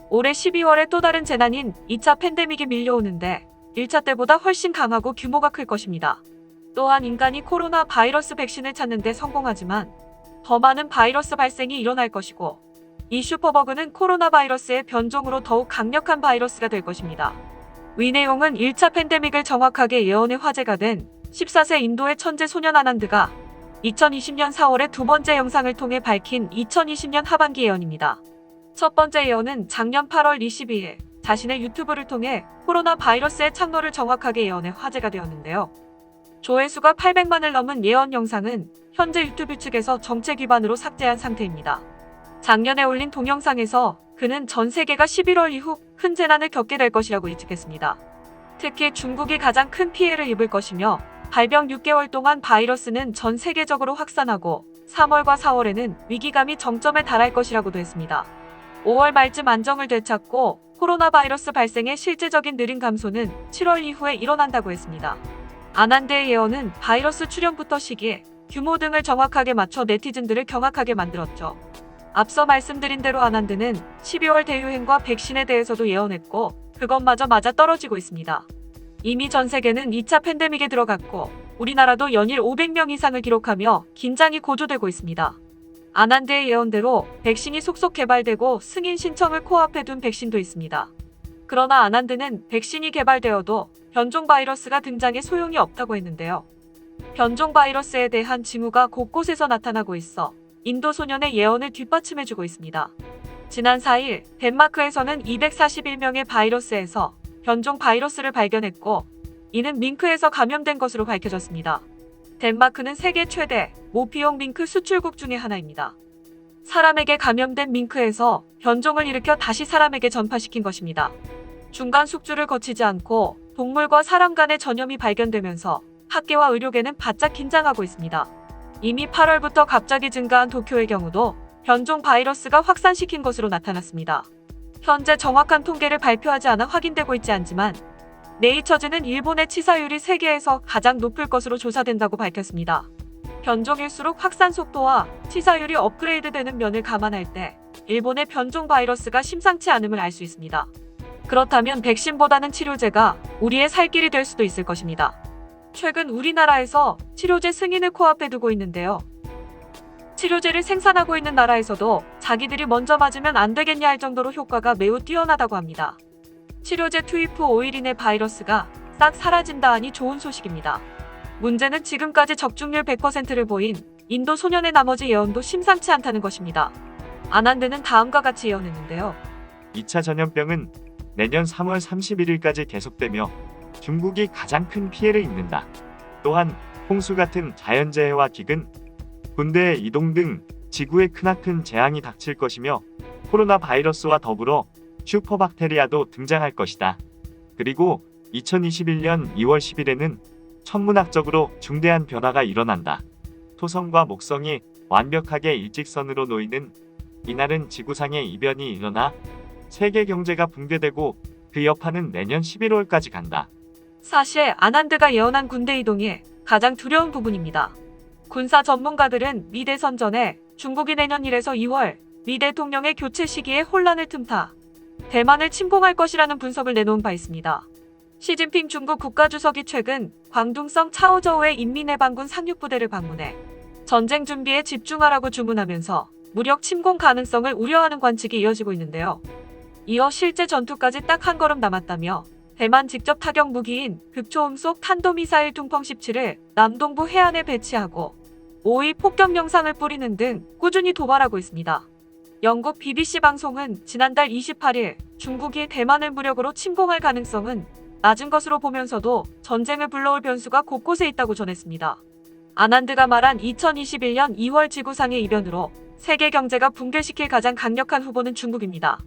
올해 12월에 또 다른 재난인 2차 팬데믹이 밀려오는데 1차 때보다 훨씬 강하고 규모가 클 것입니다. 또한 인간이 코로나 바이러스 백신을 찾는 데 성공하지만 더 많은 바이러스 발생이 일어날 것이고, 이 슈퍼버그는 코로나 바이러스의 변종으로 더욱 강력한 바이러스가 될 것입니다. 위 내용은 1차 팬데믹을 정확하게 예언해 화제가 된 14세 인도의 천재 소년 아난드가 2020년 4월에 두 번째 영상을 통해 밝힌 2020년 하반기 예언입니다. 첫 번째 예언은 작년 8월 22일 자신의 유튜브를 통해 코로나 바이러스의 창로를 정확하게 예언해 화제가 되었는데요. 조회수가 800만을 넘은 예언 영상은 현재 유튜브 측에서 정책 위반으로 삭제한 상태입니다. 작년에 올린 동영상에서 그는 전 세계가 11월 이후 큰 재난을 겪게 될 것이라고 예측했습니다. 특히 중국이 가장 큰 피해를 입을 것이며, 발병 6개월 동안 바이러스는 전 세계적으로 확산하고 3월과 4월에는 위기감이 정점에 달할 것이라고도 했습니다. 5월 말쯤 안정을 되찾고 코로나 바이러스 발생의 실제적인 느린 감소는 7월 이후에 일어난다고 했습니다. 아난드의 예언은 바이러스 출현부터 시기, 규모 등을 정확하게 맞춰 네티즌들을 경악하게 만들었죠. 앞서 말씀드린 대로 아난드는 12월 대유행과 백신에 대해서도 예언했고, 그것마저 맞아 떨어지고 있습니다. 이미 전 세계는 2차 팬데믹에 들어갔고, 우리나라도 연일 500명 이상을 기록하며 긴장이 고조되고 있습니다. 아난드의 예언대로 백신이 속속 개발되고 승인 신청을 코앞에 둔 백신도 있습니다. 그러나 아난드는 백신이 개발되어도 변종 바이러스가 등장해 소용이 없다고 했는데요. 변종 바이러스에 대한 징후가 곳곳에서 나타나고 있어 인도 소년의 예언을 뒷받침해주고 있습니다. 지난 4일 덴마크에서는 241명의 바이러스에서 변종 바이러스를 발견했고, 이는 밍크에서 감염된 것으로 밝혀졌습니다. 덴마크는 세계 최대 모피용 밍크 수출국 중의 하나입니다. 사람에게 감염된 밍크에서 변종을 일으켜 다시 사람에게 전파시킨 것입니다. 중간 숙주를 거치지 않고 동물과 사람 간의 전염이 발견되면서 학계와 의료계는 바짝 긴장하고 있습니다. 이미 8월부터 갑자기 증가한 도쿄의 경우도 변종 바이러스가 확산시킨 것으로 나타났습니다. 현재 정확한 통계를 발표하지 않아 확인되고 있지 않지만, 네이처즈는 일본의 치사율이 세계에서 가장 높을 것으로 조사된다고 밝혔습니다. 변종일수록 확산 속도와 치사율이 업그레이드되는 면을 감안할 때 일본의 변종 바이러스가 심상치 않음을 알 수 있습니다. 그렇다면 백신보다는 치료제가 우리의 살 길이 될 수도 있을 것입니다. 최근 우리나라에서 치료제 승인을 코앞에 두고 있는데요. 치료제를 생산하고 있는 나라에서도 자기들이 먼저 맞으면 안 되겠냐 할 정도로 효과가 매우 뛰어나다고 합니다. 치료제 투입 후 5일 이내 바이러스가 싹 사라진다 하니 좋은 소식입니다. 문제는 지금까지 적중률 100%를 보인 인도 소년의 나머지 예언도 심상치 않다는 것입니다. 아난드는 다음과 같이 예언했는데요. 2차 전염병은 내년 3월 31일까지 계속되며 중국이 가장 큰 피해를 입는다. 또한 홍수 같은 자연재해와 기근, 군대의 이동 등 지구에 크나큰 재앙이 닥칠 것이며, 코로나 바이러스와 더불어 슈퍼박테리아도 등장할 것이다. 그리고 2021년 2월 10일에는 천문학적으로 중대한 변화가 일어난다. 토성과 목성이 완벽하게 일직선으로 놓이는 이날은 지구상의 이변이 일어나 세계 경제가 붕괴되고 그 여파는 내년 11월까지 간다. 사실 아난드가 예언한 군대 이동이 가장 두려운 부분입니다. 군사 전문가들은 미 대선 전에 중국이 내년 1에서 2월 미 대통령의 교체 시기에 혼란을 틈타 대만을 침공할 것이라는 분석을 내놓은 바 있습니다. 시진핑 중국 국가주석이 최근 광둥성 차오저우의 인민해방군 상륙부대를 방문해 전쟁 준비에 집중하라고 주문하면서 무력 침공 가능성을 우려하는 관측이 이어지고 있는데요. 이어 실제 전투까지 딱 한 걸음 남았다며 대만 직접 타격 무기인 극초음속 탄도미사일 둥펑 17을 남동부 해안에 배치하고 5위 폭격 영상을 뿌리는 등 꾸준히 도발하고 있습니다. 영국 BBC 방송은 지난달 28일 중국이 대만을 무력으로 침공할 가능성은 낮은 것으로 보면서도 전쟁을 불러올 변수가 곳곳에 있다고 전했습니다. 아난드가 말한 2021년 2월 지구상의 이변으로 세계 경제가 붕괴시킬 가장 강력한 후보는 중국입니다.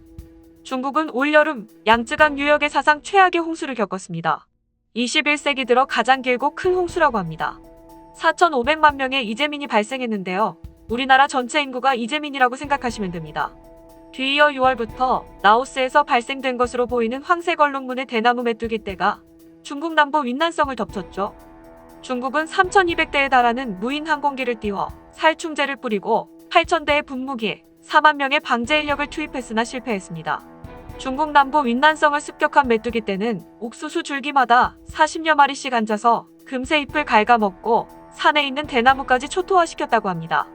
중국은 올여름 양쯔강 유역의 사상 최악의 홍수를 겪었습니다. 21세기 들어 가장 길고 큰 홍수라고 합니다. 4,500만 명의 이재민이 발생했는데요. 우리나라 전체 인구가 이재민이라고 생각하시면 됩니다. 뒤이어 6월부터 라오스에서 발생된 것으로 보이는 황색 얼룩무늬 대나무 메뚜기 떼가 중국 남부 윈난성을 덮쳤죠. 중국은 3,200대에 달하는 무인 항공기를 띄워 살충제를 뿌리고 8,000대의 분무기, 4만 명의 방제 인력을 투입했으나 실패했습니다. 중국 남부 윈난성을 습격한 메뚜기 떼는 옥수수 줄기마다 40여 마리씩 앉아서 금세 잎을 갉아먹고 산에 있는 대나무까지 초토화시켰다고 합니다.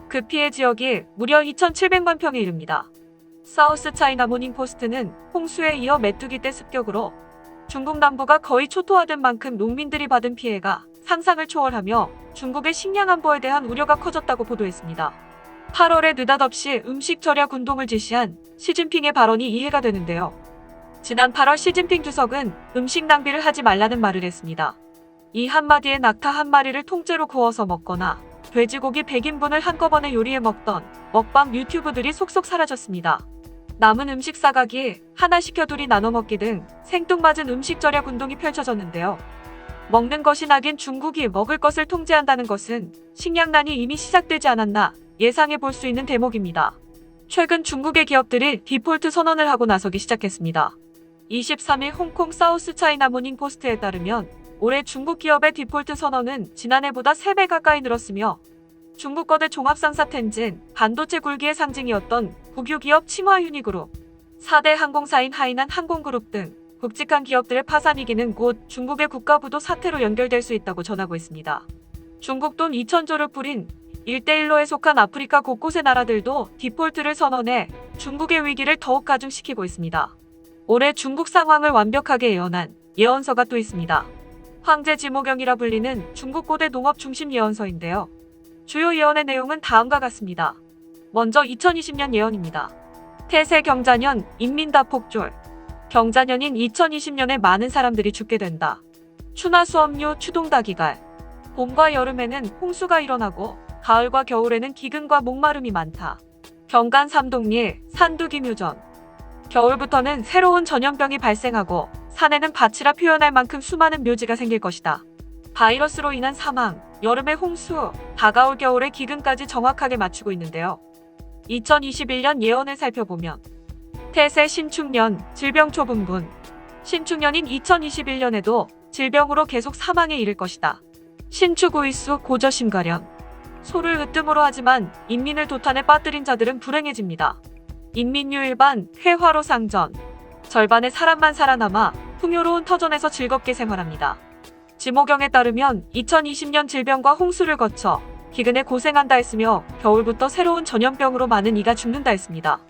그 피해 지역이 무려 2,700만 평에 이릅니다. 사우스 차이나 모닝포스트는 홍수에 이어 메뚜기 떼 습격으로 중국 남부가 거의 초토화된 만큼 농민들이 받은 피해가 상상을 초월하며 중국의 식량 안보에 대한 우려가 커졌다고 보도했습니다. 8월에 느닷없이 음식 절약 운동을実施한 시진핑의 발언이 이해가 되는데요. 지난 8월 시진핑 주석은 음식 낭비를 하지 말라는 말을 했습니다. 이 한마디에 낙타 한 마리를 통째로 구워서 먹거나 돼지고기 100인분을 한꺼번에 요리해 먹던 먹방 유튜브들이 속속 사라졌습니다. 남은 음식 싸가기, 하나 시켜 둘이 나눠 먹기 등 생뚱맞은 음식 절약 운동이 펼쳐졌는데요. 먹는 것이 낙인 중국이 먹을 것을 통제한다는 것은 식량난이 이미 시작되지 않았나 예상해 볼 수 있는 대목입니다. 최근 중국의 기업들이 디폴트 선언을 하고 나서기 시작했습니다. 23일 홍콩 사우스 차이나 모닝 포스트에 따르면 올해 중국 기업의 디폴트 선언은 지난해보다 3배 가까이 늘었으며 중국 거대 종합상사 텐진, 반도체 굴기의 상징이었던 국유 기업 칭화 유니그룹, 4대 항공사인 하이난 항공그룹 등 굵직한 기업들의 파산 위기는 곧 중국의 국가부도 사태로 연결될 수 있다고 전하고 있습니다. 중국 돈 2,000조를 뿌린 1대1로에 속한 아프리카 곳곳의 나라들도 디폴트를 선언해 중국의 위기를 더욱 가중시키고 있습니다. 올해 중국 상황을 완벽하게 예언한 예언서가 또 있습니다. 황제 지모경이라 불리는 중국 고대 농업 중심 예언서인데요. 주요 예언의 내용은 다음과 같습니다. 먼저 2020년 예언입니다. 태세 경자년 인민다 폭졸. 경자년인 2020년에 많은 사람들이 죽게 된다. 추나 수업류 추동다 기갈. 봄과 여름에는 홍수가 일어나고 가을과 겨울에는 기근과 목마름이 많다. 경간 삼동리 산두기묘전. 겨울부터는 새로운 전염병이 발생하고 산에는 밭이라 표현할 만큼 수많은 묘지가 생길 것이다. 바이러스로 인한 사망, 여름의 홍수, 다가올 겨울의 기근까지 정확하게 맞추고 있는데요. 2021년 예언을 살펴보면 태세 신축년, 질병 초분분. 신축년인 2021년에도 질병으로 계속 사망에 이를 것이다. 신축우이수 고저심가련. 소를 으뜸으로 하지만 인민을 도탄에 빠뜨린 자들은 불행해집니다. 인민유일반, 회화로 상전. 절반의 사람만 살아남아 풍요로운 터전에서 즐겁게 생활합니다. 지모경에 따르면 2020년 질병과 홍수를 거쳐 기근에 고생한다 했으며 겨울부터 새로운 전염병으로 많은 이가 죽는다 했습니다.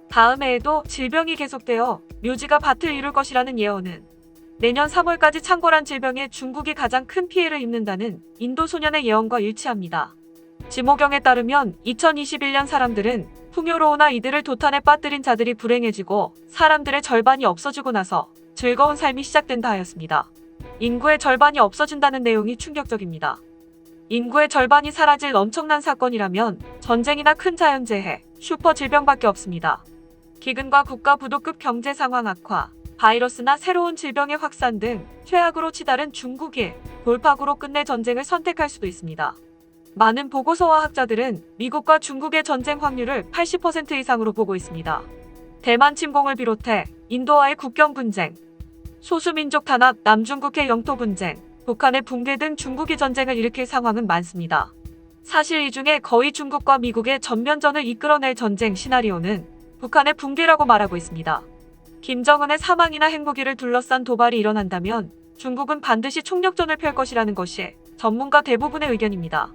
다음 해에도 질병이 계속되어 묘지가 밭을 이룰 것이라는 예언은 내년 3월까지 창궐한 질병에 중국이 가장 큰 피해를 입는다는 인도 소년의 예언과 일치합니다. 지모경에 따르면 2021년 사람들은 풍요로우나 이들을 도탄에 빠뜨린 자들이 불행해지고 사람들의 절반이 없어지고 나서 즐거운 삶이 시작된다 하였습니다. 인구의 절반이 없어진다는 내용이 충격적입니다. 인구의 절반이 사라질 엄청난 사건이라면 전쟁이나 큰 자연재해, 슈퍼 질병밖에 없습니다. 기근과 국가 부도급 경제 상황 악화, 바이러스나 새로운 질병의 확산 등 최악으로 치달은 중국이 돌파구로 끝내 전쟁을 선택할 수도 있습니다. 많은 보고서와 학자들은 미국과 중국의 전쟁 확률을 80% 이상으로 보고 있습니다. 대만 침공을 비롯해 인도와의 국경 분쟁, 소수민족 탄압, 남중국해 영토 분쟁, 북한의 붕괴 등 중국이 전쟁을 일으킬 상황은 많습니다. 사실 이 중에 거의 중국과 미국의 전면전을 이끌어낼 전쟁 시나리오는 북한의 붕괴라고 말하고 있습니다. 김정은의 사망이나 핵무기를 둘러싼 도발이 일어난다면 중국은 반드시 총력전을 펼 것이라는 것이 전문가 대부분의 의견입니다.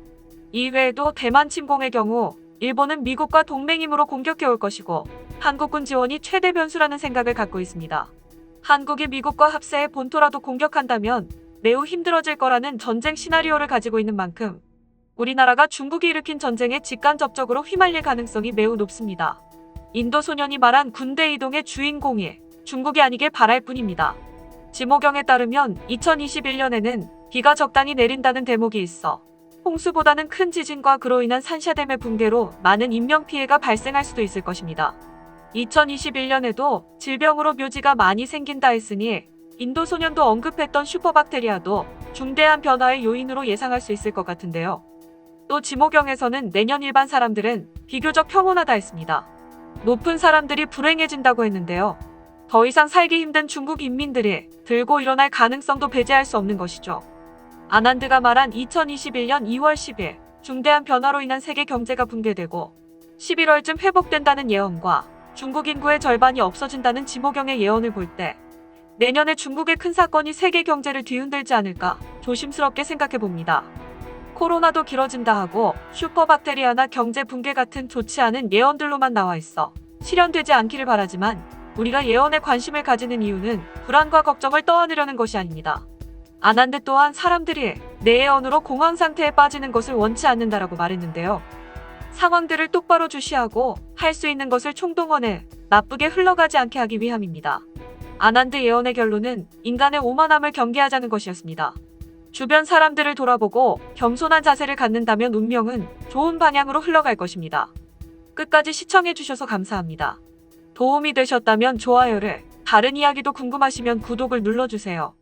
이외에도 대만 침공의 경우 일본은 미국과 동맹임으로 공격해올 것이고 한국군 지원이 최대 변수라는 생각을 갖고 있습니다. 한국이 미국과 합세해 본토라도 공격한다면 매우 힘들어질 거라는 전쟁 시나리오를 가지고 있는 만큼 우리나라가 중국이 일으킨 전쟁에 직간접적으로 휘말릴 가능성이 매우 높습니다. 인도 소년이 말한 군대 이동의 주인공이 중국이 아니길 바랄 뿐입니다. 지모경에 따르면 2021년에는 비가 적당히 내린다는 대목이 있어 홍수보다는 큰 지진과 그로 인한 산샤댐의 붕괴로 많은 인명피해가 발생할 수도 있을 것입니다. 2021년에도 질병으로 묘지가 많이 생긴다 했으니 인도 소년도 언급했던 슈퍼박테리아도 중대한 변화의 요인으로 예상할 수 있을 것 같은데요. 또 지모경에서는 내년 일반 사람들은 비교적 평온하다 했습니다. 높은 사람들이 불행해진다고 했는데요. 더 이상 살기 힘든 중국 인민들이 들고 일어날 가능성도 배제할 수 없는 것이죠. 아난드가 말한 2021년 2월 10일 중대한 변화로 인한 세계 경제가 붕괴되고 11월쯤 회복된다는 예언과 중국 인구의 절반이 없어진다는 지모경의 예언을 볼 때 내년에 중국의 큰 사건이 세계 경제를 뒤흔들지 않을까 조심스럽게 생각해 봅니다. 코로나도 길어진다 하고 슈퍼박테리아나 경제 붕괴 같은 좋지 않은 예언들로만 나와 있어 실현되지 않기를 바라지만 우리가 예언에 관심을 가지는 이유는 불안과 걱정을 떠안으려는 것이 아닙니다. 아난데 또한 사람들이 내 예언으로 공황 상태에 빠지는 것을 원치 않는다라고 말했는데요. 상황들을 똑바로 주시하고 할 수 있는 것을 총동원해 나쁘게 흘러가지 않게 하기 위함입니다. 아난드 예언의 결론은 인간의 오만함을 경계하자는 것이었습니다. 주변 사람들을 돌아보고 겸손한 자세를 갖는다면 운명은 좋은 방향으로 흘러갈 것입니다. 끝까지 시청해주셔서 감사합니다. 도움이 되셨다면 좋아요를, 다른 이야기도 궁금하시면 구독을 눌러주세요.